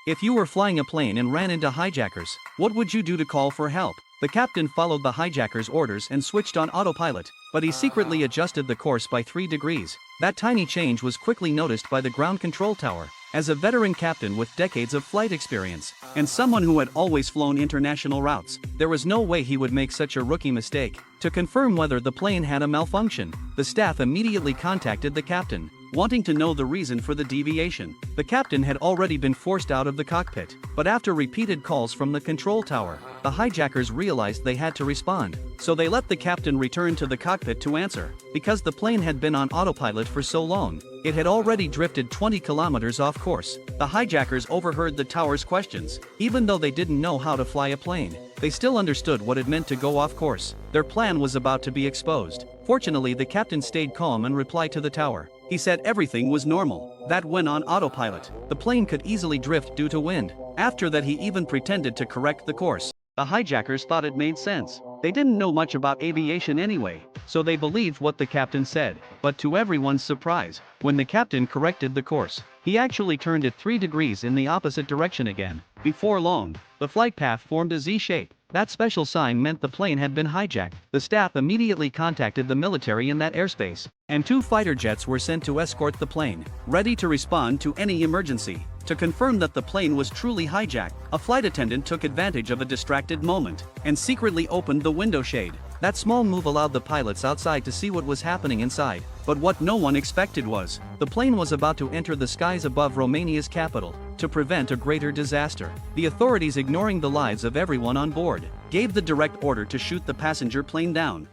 If you were flying a plane and ran into hijackers, what would you do to call for help? The captain followed the hijackers' orders and switched on autopilot, but he secretly adjusted the course by 3 degrees. That tiny change was quickly noticed by the ground control tower. As a veteran captain with decades of flight experience, and someone who had always flown international routes, there was no way he would make such a rookie mistake. To confirm whether the plane had a malfunction, the staff immediately contacted the captain, wanting to know the reason for the deviation. The captain had already been forced out of the cockpit, but after repeated calls from the control tower, the hijackers realized they had to respond, so they let the captain return to the cockpit to answer. Because the plane had been on autopilot for so long, it had already drifted 20 kilometers off course. The hijackers overheard the tower's questions. Even though they didn't know how to fly a plane, they still understood what it meant to go off course. Their plan was about to be exposed. Fortunately, the captain stayed calm and replied to the tower. He said everything was normal, that when on autopilot, the plane could easily drift due to wind. After that, he even pretended to correct the course. The hijackers thought it made sense. They didn't know much about aviation anyway, so they believed what the captain said. But to everyone's surprise, when the captain corrected the course, he actually turned it 3 degrees in the opposite direction again. Before long, the flight path formed a Z shape. That special sign meant the plane had been hijacked. The staff immediately contacted the military in that airspace, and 2 fighter jets were sent to escort the plane, ready to respond to any emergency. To confirm that the plane was truly hijacked, a flight attendant took advantage of a distracted moment and secretly opened the window shade. That small move allowed the pilots outside to see what was happening inside. But what no one expected was, the plane was about to enter the skies above Romania's capital. To prevent a greater disaster, the authorities, ignoring the lives of everyone on board, gave the direct order to shoot the passenger plane down.